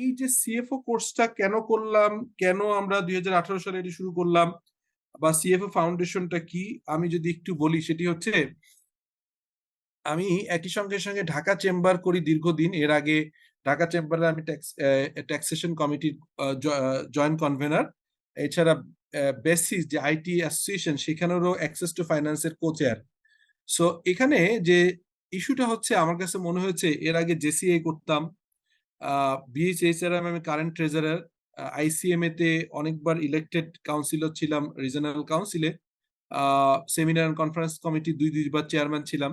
এই যে সিএফও কোর্সটা কেন করলাম, কেন আমরা 2018 সালে এটি শুরু করলাম, বা সিএফও ফাউন্ডেশনটা কি, আমি যদি একটু বলি সেটি হচ্ছে আমি একই সঙ্গে সঙ্গে ঢাকা চেম্বার করি দীর্ঘদিন। এর আগে ঢাকা চেম্বারে আমি ট্যাক্সেশন কমিটির জয়েন্ট কনভেনার। এছাড়া বেসিস যে আইটি অ্যাসোসিয়েশন, সেখানেরও অ্যাক্সেস টু ফাইন্যান্সের কো-চেয়ার। সো এখানে যে ইস্যুটা হচ্ছে, আমার কাছে মনে হয়েছে এর আগে জেসিএ করতাম, বিএইচএইচআরএম আমি কারেন্ট ট্রেজারার, আইসিএমএ তে অনেকবার ইলেক্টেড কাউন্সিলর ছিলাম, রিজনাল কাউন্সিলে, সেমিনার কনফারেন্স কমিটি দুইবার চেয়ারম্যান ছিলাম।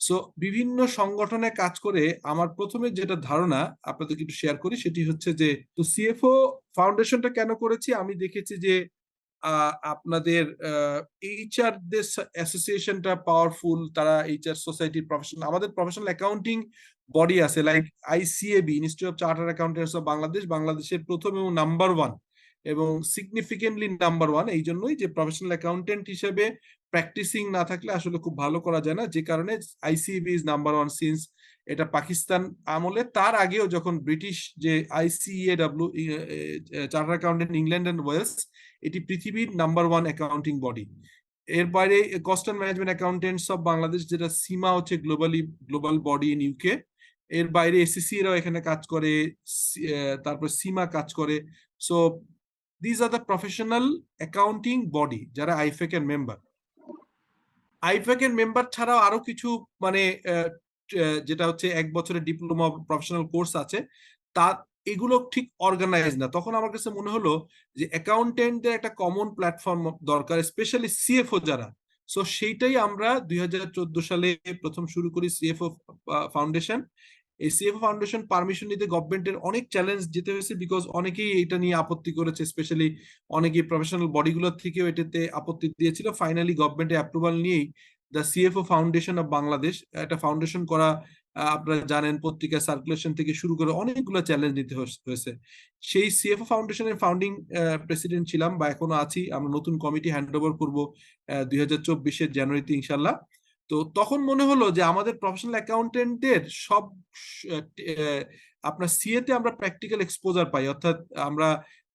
সো বিভিন্ন সংগঠনে কাজ করে আমার প্রথমে যেটা ধারণা আপনাদেরকে একটু শেয়ার করি, সেটি হচ্ছে যে তো সিএফও ফাউন্ডেশনটা কেন করেছি, আমি দেখেছি যে আপনাদের এইচআর দের অ্যাসোসিয়েশনটা পাওয়ারফুল, তারা এইচআর সোসাইটির প্রফেশনাল, আমাদের প্রফেশনাল অ্যাকাউন্টিং বডি আছে like ICAB, institute of chartered accountants of Bangladesh, বাংলাদেশের প্রথম এবং নাম্বার ওয়ান, এবং সিগনিফিকেন্টলি নাম্বার ওয়ান এই জন্যই যে প্রফেশনাল অ্যাকাউন্টেন্ট হিসেবে প্র্যাকটিসিং না থাকলে আসলে খুব ভালো করা যায় না, যে কারণে ICAB is number one since এটা পাকিস্তান আমলে, তার আগেও যখন ব্রিটিশ যে ICAEW chartered accountant England and Wales, এটি পৃথিবীর নাম্বার ওয়ান অ্যাকাউন্টিং বডি। এর বাইরে cost and management accountants of Bangladesh, যেটা সীমা হচ্ছে গ্লোবাল বডি ইন ইউকে। এর বাইরে এসিসি এরাও এখানে কাজ করে, তারপর সীমা কাজ করে। So these are the professional accounting body যারা আইফেক এর মেম্বার। আইফেক এর মেম্বার ছাড়াও আরো কিছু মানে যেটা হচ্ছে 1 বছরের ডিপ্লোমা প্রফেশনাল কোর্স আছে, তা এগুলো ঠিক অর্গানাইজ না। তখন আমার কাছে মনে হলো যে অ্যাকাউন্টেন্টদের একটা কমন প্ল্যাটফর্ম দরকার, স্পেশালি সিএফও যারা। সো সেইটাই আমরা 2014 সালে প্রথম শুরু করি সিএফও ফাউন্ডেশন। এই সিএফও ফাউন্ডেশন পারমিশন নিতে গভর্নমেন্টের অনেক চ্যালেঞ্জ যেতে হয়েছে, বিকজ অনেকেই এটা নিয়ে আপত্তি করেছে, স্পেশালি অনেকেই প্রফেশনাল বডিগুলোর থেকেও এটাতে আপত্তি দিয়েছিল। ফাইনালি গভর্নমেন্টের অ্যাপ্রুভাল নিয়েই the CFO foundation of Bangladesh, একটা ফাউন্ডেশন করা, আপনারা জানেন পত্রিকা সার্কুলেশন থেকে শুরু করে অনেকগুলো চ্যালেঞ্জ নিতে হয়েছে। সেই সিএফও ফাউন্ডেশনের ফাউন্ডিং প্রেসিডেন্ট ছিলাম, বা এখনো আছি। আমরা নতুন কমিটি হ্যান্ড ওভার করবো 2024 জানুয়ারিতে ইনশাল্লাহ। তো তখন মনে হলো যে আমাদের প্রফেশনাল অ্যাকাউন্টেন্টদের সব আপনার সিএ তে আমরা প্র্যাকটিক্যাল এক্সপোজার পাই, অর্থাৎ আমরা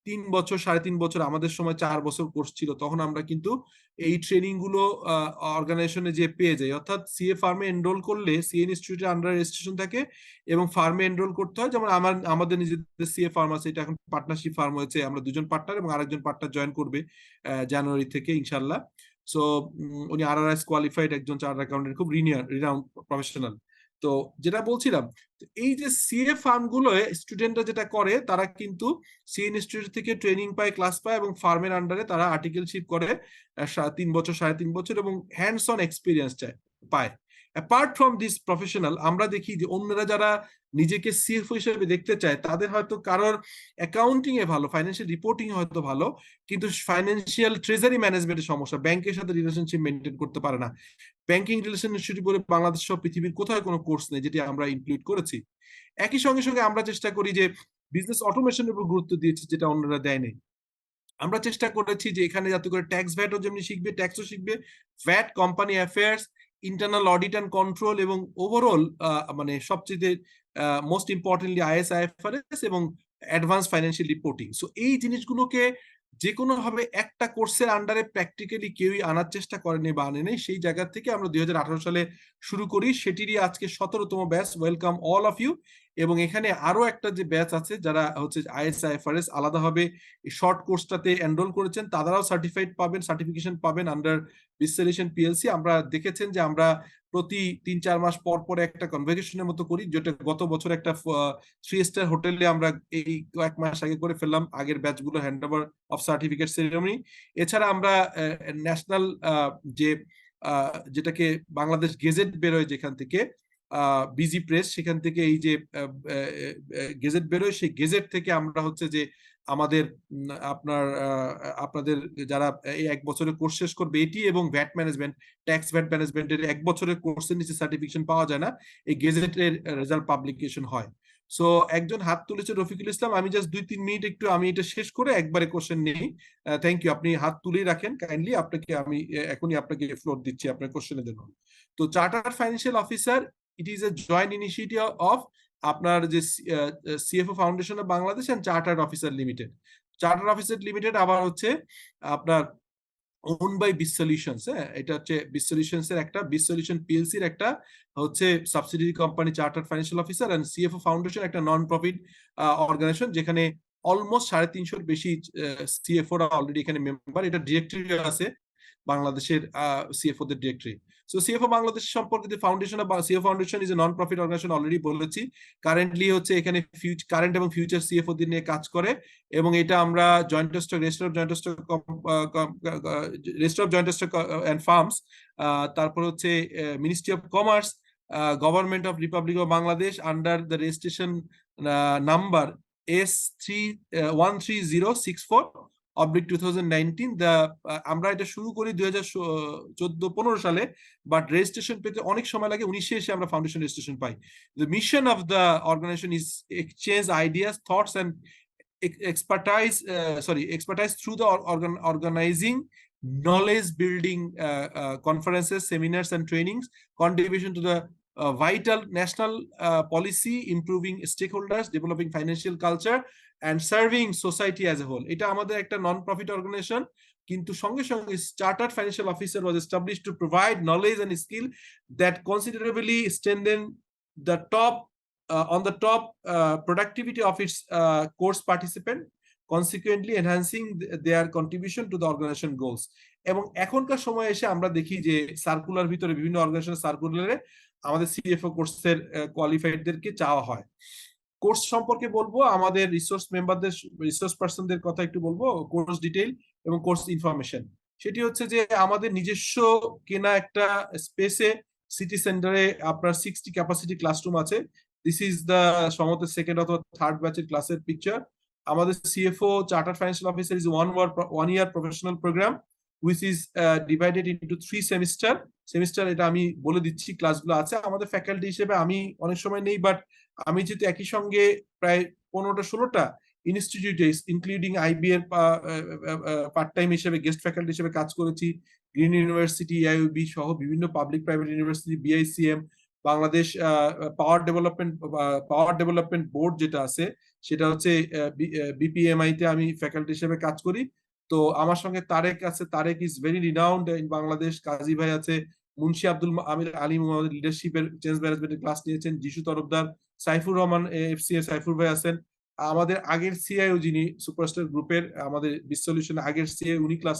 3 বছর 3.5 বছর, আমাদের সময় 4 বছর কোর্স ছিল, তখন আমরা কিন্তু এই ট্রেনিং গুলো অর্গানাইজেশনে যে পেয়ে যাই। অর্থাৎ সিএ ফার্মে এনরোল করলে সিএ ইনস্টিটিউটের আন্ডার রেজিস্ট্রেশন থাকে এবং ফার্মে এনরোল করতে হয়। যেমন আমাদের নিজেদের সিএ ফার্ম আছে, এটা এখন পার্টনারশিপ ফার্ম হয়েছে, আমরা 2জন পার্টনার এবং আরেকজন পার্টনার জয়েন করবে জানুয়ারি থেকে ইনশাল্লাহ। সো উনি আরআরএস কোয়ালিফাইড একজন চার্টার্ড অ্যাকাউন্টেন্ট, খুব রিনাউন্ড প্রফেশনাল। তো যেটা বলছিলাম, এই যে সিএ ফার্ম গুলো স্টুডেন্টরা যেটা করে, তারা কিন্তু সিএ ইনস্টিটিউট থেকে ট্রেনিং পায়, ক্লাস পায়, এবং ফার্মের আন্ডারে তারা আর্টিকেলশিপ করে 3 বছর 3.5 বছর, এবং হ্যান্ডস অন এক্সপিরিয়েন্স পায়। অ্যাপার্ট ফ্রম দিস প্রফেশনাল, আমরা দেখি যে অন্যরা যারা নিজেকে সিএফও হিসেবে দেখতে চায়, তাদের হয়তো কারোর অ্যাকাউন্টিং এ ভালো, ফাইন্যান্সিয়াল রিপোর্টিং হয়তো ভালো, কিন্তু ফাইন্যান্সিয়াল ট্রেজারি ম্যানেজমেন্টের সমস্যা, ব্যাংকের সাথে রিলেশনশিপ মেনটেন করতে পারে না। ব্যাংকিং রিলেশনশিপ বলে বাংলাদেশ সহ পৃথিবীর কোথায় কোনো কোর্স নেই যেটি আমরা ইনক্লুড করেছি। একই সঙ্গে সঙ্গে আমরা চেষ্টা করি যে বিজনেস অটোমেশনের উপর গুরুত্ব দিয়েছি, যেটা অন্যরা দেয়নি। আমরা চেষ্টা করেছি যে এখানে যাতে করে ট্যাক্স ভ্যাটও যেমনি শিখবে, ট্যাক্সও শিখবে, VAT, company affairs, internal audit and control, এবং ওভারঅল মানে সবচেয়ে মোস্ট ইম্পর্টেন্টলি আইএস আইএফআরএস এবং অ্যাডভান্স ফাইন্যান্সিয়াল রিপোর্টিং। সো এই জিনিসগুলোকে যে কোনো ভাবে একটা কোর্সের আন্ডারে প্র্যাকটিক্যালি কেউই আনার চেষ্টা করেনি বা আনেনি। সেই জায়গা থেকে আমরা 2018 সালে শুরু করি, সেটিরই আজকে 17তম batch. Welcome all of you. এবং এখানে আরো একটা যে ব্যাচ আছে, যারা হচ্ছে আইএস আইএফআরএস আলাদাভাবে শর্ট কোর্সটাতে এনরোল করেছেন, তারাও সার্টিফাইড পাবেন, সার্টিফিকেশন পাবেন আন্ডার বিসলিউশন পিএলসি। আমরা দেখেছেন যে আমরা প্রতি 3-4 মাস পর পর একটা কনভোকেশনের মতো করি, যেটা গত বছর একটা 3 স্টার হোটেলে আমরা এই কয়েক মাস আগে করে ফেললাম, আগের ব্যাচগুলো hand over of certificate ceremony. এছাড়া আমরা ন্যাশনাল যে যেটাকে বাংলাদেশ গেজেট বেরোয় যেখান থেকে, বিজি প্রেস, সেখান থেকে এই যে গেজেট বেরোয়, সেই গেজেট থেকে আমরা হচ্ছে যে আমাদের আপনাদের যারা এই 1 বছরের কোর্স শেষ করবে, এটি এবং ভ্যাট ম্যানেজমেন্ট, ট্যাক্স ভ্যাট ম্যানেজমেন্টের 1 বছরের কোর্সের নিচে সার্টিফিকেশন পাওয়া যায় না, এই গেজেটের রেজাল্ট পাবলিকেশন হয়। সো একজন হাত তুলেছে, রফিকুল ইসলাম। আমি জাস্ট 2-3 মিনিট একটু আমি এটা শেষ করে একবারে কোশ্চেন নেই। থ্যাংক ইউ, আপনি হাত তুলেই রাখেন কাইন্ডলি। আপনাকে আমি এখনই আপনাকে ফ্লোর দিচ্ছি আপনার কোশ্চেনের জন্য। তো chartered financial officer, it is a joint initiative of আপনার যে CFO foundation of Bangladesh and chartered officer limited. Chartered officer limited আবার হচ্ছে আপনার ওন বাই বিস সলিউশনস। হ্যাঁ, এটা হচ্ছে বিস সলিউশনস এর একটা, বিস সলিউশন পিএলসি এর একটা হচ্ছে subsidiary company chartered financial officer, and CFO foundation একটা নন প্রফিট অর্গানাইজেশন, যেখানে অলমোস্ট 350-র বেশি সিএফও রা অলরেডি এখানে মেম্বার। এটা ডিরেক্টরি আছে বাংলাদেশের সিএফও দের ডিরেক্টরি। সো সিএফও বাংলাদেশ সম্পর্কিত ফাউন্ডেশন বা CFO foundation is a non profit organisation, already বলেছি। কারেন্টলি হচ্ছে এখানে কারেন্ট এবং ফিউচার সিএফও দের নিয়ে কাজ করে, এবং এটা আমরা joint stock register of joint stock register of joint stock and firms, তারপর হচ্ছে ministry of commerce, government of republic of Bangladesh under the registration number S31306/2019। আমরা এটা শুরু করি 2014-15 সালে, বাট রেজিস্ট্রেশন পেতে অনেক সময় লাগে, 19-এ এসে আমরা foundation registration pi. The mission of the organization is exchange ideas, thoughts and expertise through the organizing knowledge building conferences, seminars and trainings, contribution to the vital national policy, improving stakeholders, developing financial culture and serving society as a whole. এটা আমাদের একটা non profit organisation, কিন্তু সঙ্গে সঙ্গে chartered financial officer was established to provide knowledge and skill that considerably strengthen the top productivity of its course participant, consequently enhancing their contribution to the organization goals. এবং এখনকার সময় এসে আমরা দেখি যে সার্কুলার ভিতরে বিভিন্ন অর্গানাইজেশনের সার্কুলারে আমাদের সিএফও কোর্সের কোয়ালিফাইডদেরকে চাওয়া হয়। কোর্স সম্পর্কে বলবো, আমাদের রিসোর্স পার্সনদের কথা একটু বলবো, কোর্স ডিটেইল এবং কোর্স ইনফরমেশন। সেটি হচ্ছে যে আমাদের নিজস্ব কেনা একটা স্পেসে সিটি সেন্টারে আপনার 60 ক্যাপাসিটি ক্লাসরুম আছে। দিস ইজ দ্য সম্ভবত সেকেন্ড অথবা থার্ড ব্যাচের ক্লাসের পিকচার। আমাদের CFO chartered financial officer is one year professional programme which is divided into 3 semester. এটা আমি বলে দিচ্ছি, ক্লাসগুলো আছে। আমাদের ফ্যাকাল্টি হিসেবে আমি অনেক সময় নেই, বাট আমি যেহেতু একই সঙ্গে প্রায় 15-16টা ইনস্টিটিউটে ইনক্লুডিং আইবি এর পার্ট টাইম হিসেবে গেস্ট ফ্যাকাল্টি হিসেবে কাজ করেছি, গ্রিন ইউনিভার্সিটি, আইইউবি সহ বিভিন্ন public private university, BICM, Bangladesh Power Development Board যেটা আছে সেটা হচ্ছে বিপিএমআই তে আমি ফ্যাকাল্টি হিসেবে কাজ করি। তো আমার সঙ্গে তারেক আছে, Tarek is very renowned in Bangladesh. Kazi ভাই আছে, মুন্সি আব্দুল আমির আলিম আমাদের লিডারশিপের চেঞ্জ ম্যানেজমেন্টের ক্লাস নিয়েছেন, যিশু তরফদার, সাইফুর রহমান এফসিএ সাইফুর ভাই আছেন। আমাদের আগের সিআইও যিনি সুপারস্টার গ্রুপের আমাদের বিস সলিউশনের আগের সিআই, উনি ক্লাস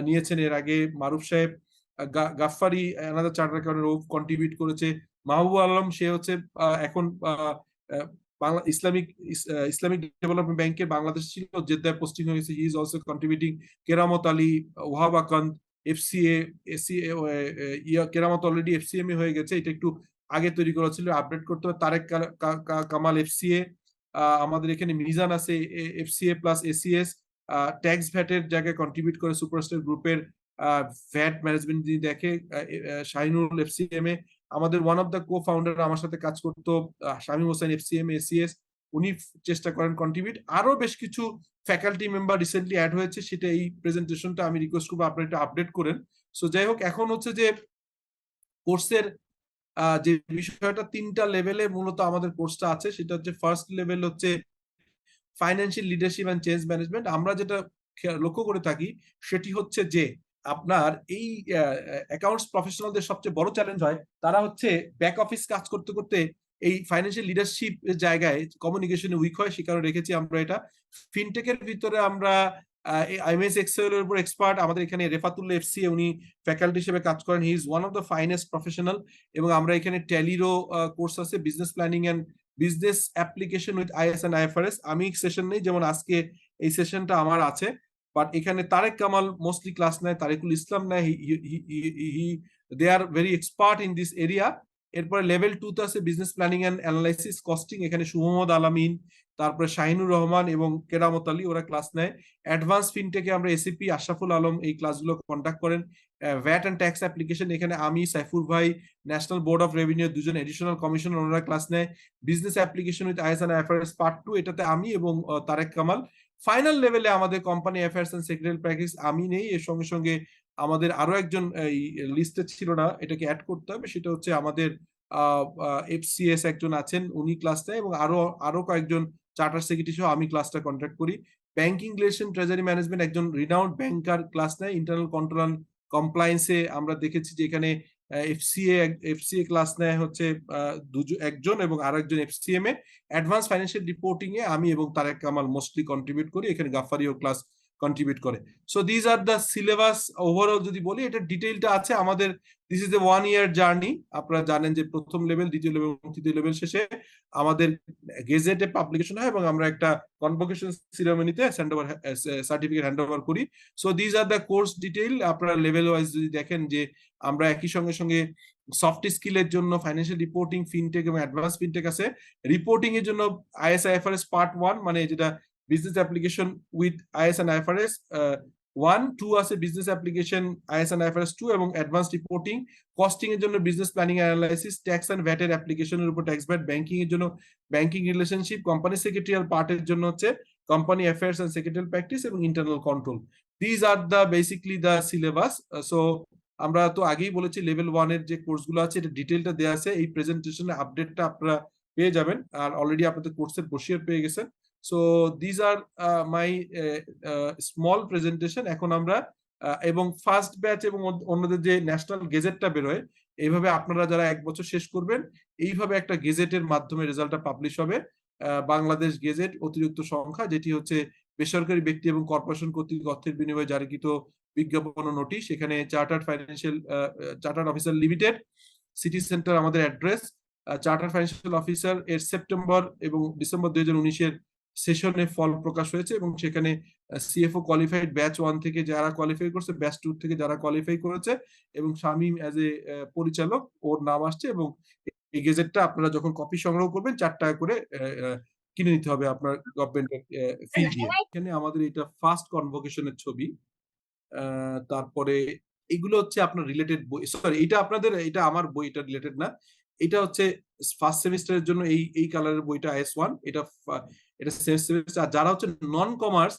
নিয়েছেন এর আগে। মারুফ সাহেব, গাফফারি আনাদার চার্টার অ্যাকাউন্টেন্ট, ও কন্ট্রিবিউট করেছে। মাহবুব আলম, সে হচ্ছে এখন বাংলা ইসলামিক ডেভেলপমেন্ট ব্যাংকের বাংলাদেশ ছিল, জেদ্দায় পোস্টিং হয়েছে, he is also contributing. Keramat Ali, Wahab Akanta, FCA Keramat already FCMA হয়ে গেছে, এটা একটু আগে তৈরি করা ছিল, আপডেট করতে হবে। তারেক কামাল এফসিএ, আমাদের এখানে মিজান আছে এফসিএ প্লাস এসিএস, ট্যাক্স ভ্যাটের জায়গায় কন্ট্রিবিউট করে সুপারস্টার গ্রুপের ভ্যাট ম্যানেজমেন্ট যিনি দেখে, শাহিনুল এফসিএম এ। আমাদের one of the co founder আমার সাথে কাজ করতো শামীম হোসেন এফসিএম এসিএস, উনি চেষ্টা করেন কন্ট্রিবিউট। আরো বেশ কিছু ফ্যাকাল্টি মেম্বার রিসেন্টলি অ্যাড হয়েছে, সেটা এই প্রেজেন্টেশনটা আমি রিকোয়েস্ট করবো আপনারা একটু আপডেট করেন। সো যাই হোক, এখন হচ্ছে যে কোর্সের যে বিষয়টা 3টা লেভেলে মূলত আমাদের কোর্সটা আছে, সেটা হচ্ছে ফার্স্ট লেভেল হচ্ছে financial leadership and change management. আমরা যেটা লক্ষ্য করে থাকি সেটি হচ্ছে যে আপনার এই অ্যাকাউন্টস প্রফেশনালদের সবচেয়ে বড় চ্যালেঞ্জ হয়, তারা হচ্ছে ব্যাক অফিস কাজ করতে করতে এই ফাইন্যান্সিয়াল লিডারশিপ জায়গায় কমিউনিকেশনে উইক হয়। সে কারণে রেখেছি আমরা এটা। ফিনটেকের ভিতরে আমরা আইএমএস এক্সেল এর উপর এক্সপার্ট। আমাদের এখানে রেফাতুল্লাহ এফসিএ, উনি ফ্যাকাল্টি হিসেবে কাজ করেন, he is one of the finest professional. এবং আমরা এখানে ট্যালিরও কোর্স আছে, business planning and business application with IS and IFRS. আমি সেশন নেই, যেমন আজকে এই সেশনটা আমার আছে, বাট এখানে তারেক কামাল মোস্টলি ক্লাস নেয়, তারেকুল ইসলাম নেয়, they are very expert in this area. এরপরে লেভেল 2 তে আছে business planning and analysis costing, এখানে সুমহমদ আলামিন, তারপরে শাহিনুর রহমান এবং কেরামত আলী, ওরা ক্লাস নেয়। অ্যাডভান্স ফিনটেকে আমরা এসিপি আশরাফুল আলম এই ক্লাসগুলো কন্ডাক্ট করেন। ভ্যাট এন্ড ট্যাক্স অ্যাপ্লিকেশন, এখানে আমি, সাইফুর ভাই, ন্যাশনাল বোর্ড অফ রেভিনিউ দুজন এডিশনাল কমিশনার, ওনারা ক্লাস নেয়। Business application with IS and IFRS part 2, এটাতে আমি এবং তারেক কামাল। ফাইনাল লেভেলে আমাদের company affairs and secretarial practice, আমি নেই, এর সঙ্গে সঙ্গে আমাদের আরো একজন এই লিস্টে ছিল না, এটাকে অ্যাড করতে হবে, সেটা হচ্ছে আমাদের FCS একজন আছেন, উনি ক্লাস নেয়, এবং আরো কয়েকজন চার্টার সেক্রেটারি সহ আমি ক্লাসটা কন্ডাক্ট করি। ব্যাংকিং রিলেশন, ট্রেজারি ম্যানেজমেন্ট একজন রিনাউন্ড ব্যাংকার ক্লাস নেয়। ইন্টারনাল কন্ট্রোল অ্যান্ড কমপ্লায়েন্সে আমরা দেখেছি যে এখানে এফসিএ ক্লাস নেয় হচ্ছে একজন, এবং আরেকজন এফসিএম এ। অ্যাডভান্স ফাইন্যান্সিয়াল রিপোর্টিং এ আমি এবং তারেক কামাল মোস্টলি কন্ট্রিবিউট করি, এখানে গাফারিও ক্লাস কন্ট্রিবিউট করে। So these are the syllabus. Overall যদি বলি, এটা ডিটেইলটা আছে আমাদের। This is a 1 year journey. আপনারা জানেন যে প্রথম লেভেল, দ্বিতীয় লেভেল এবং তৃতীয় লেভেল শেষে আমাদের গেজেটে পাবলিকেশন হয়, এবং আমরা একটা কনভোকেশন সিরিমনিতে সার্টিফিকেট হ্যান্ড ওভার করি। So these are the course detail. আপনারা লেভেল ওয়াইজ যদি দেখেন যে আমরা একই সঙ্গে সঙ্গে সফট স্কিলের জন্য ফাইন্যান্সিয়াল রিপোর্টিং, ফিনটেক এবং অ্যাডভান্স ফিনটেক আছে। রিপোর্টিং এর জন্য IAS IFRS Part 1, মানে যেটা business application with IAS and IFRS 1, 2 আছে business application IAS and IFRS 2, এবং অ্যাডভান্স রিপোর্টিং। কস্টিং এর জন্য business planning analysis, tax and VAT এর অ্যাপ্লিকেশনের উপর ট্যাক্স ভ্যাট। ব্যাংকিং এর জন্য ব্যাংকিং রিলেশনশিপ। কোম্পানি সেক্রেটারিয়াল পার্টের জন্য হচ্ছে company affairs and secretarial practice এবং internal control. These are the basically the syllabus. So আমরা তো আগেই বলেছি লেভেল 1 এর যে কোর্সগুলো আছে, এটা ডিটেইলটা দেওয়া আছে। এই প্রেজেন্টেশনের আপডেটটা আপনারা পেয়ে যাবেন, আর অলরেডি আপনাদের কোর্সের ব্রোশিয়ার পেয়ে গেছেন। So these are my small presentation. এখন আমরা এবং ফার্স্ট ব্যাচ এবং অন্যদের যে ন্যাশনাল গেজেটটা বেরোয়, এইভাবে আপনারা যারা 1 বছর শেষ করবেন, এইভাবে একটা গেজেটের মাধ্যমে রেজাল্টটা পাবলিশ হবে। বাংলাদেশ গেজেট অতিরিক্ত সংখ্যা, যেটি হচ্ছে বেসরকারি ব্যক্তি এবং কর্পোরেশন কর্তৃক অর্থের বিনিময়ে জারিকৃত বিজ্ঞাপন ও নোটিশ। এখানে chartered officer limited, city centre আমাদের অ্যাড্রেস। চার্টার ফাইন্যান্সিয়াল অফিসার এর সেপ্টেম্বর এবং ডিসেম্বর 2019-এর সেশনে ফল প্রকাশ হয়েছে, এবং সেখানে CFO কোয়ালিফাইড ব্যাচ 1 থেকে যারা কোয়ালিফাই করছে, ব্যাচ 2 থেকে যারা কোয়ালিফাই করেছে, এবং শামীম অ্যাজ এ পরিচালক, ওর নাম আসছে। এবং এই গেজেটটা আপনারা যখন কপি সংগ্রহ করবেন, 4 টাকা করে কিনে নিতে হবে আপনার গভর্নমেন্টের ফি দিয়ে। এখানে আমাদের এটা ফার্স্ট কনভোকেশনের ছবি। তারপরে এগুলো হচ্ছে আপনার রিলেটেড বই। সরি, এটা আমার বই, এটা রিলেটেড না। এটা হচ্ছে ফার্স্ট সেমিস্টারের জন্য এই কালারের বইটা IAS 1। এটা সেমিস্টার। আর যারা হচ্ছে নন কমার্স,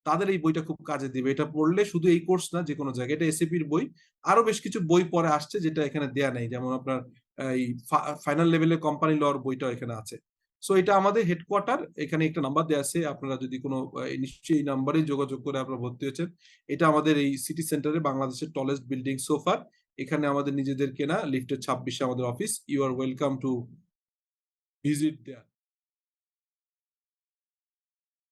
তাদের এই বইটা খুব কাজে দিবে। এটা পড়লে শুধু এই কোর্স না, যে কোনো জায়গায়। এটা SAP-র বই। আরো বেশ কিছু বই পরে আসছে যেটা এখানে দেয়া নাই, যেমন আপনার এই ফাইনাল লেভেলের কোম্পানি লর বইটা এখানে আছে। সো এটা আমাদের হেডকোয়ার্টার। এখানে একটা নাম্বার দেওয়া আছে, আপনারা যদি কোনো নিশ্চয়ই এই নাম্বারে যোগাযোগ করে আপনারা ভর্তি হয়েছেন। এটা আমাদের এই সিটি সেন্টারে বাংলাদেশের টলেস্ট বিল্ডিং সোফার। এখানে আমাদের নিজেদের কেনা লিফটের 26-এ আমাদের অফিস। You are welcome to visit there.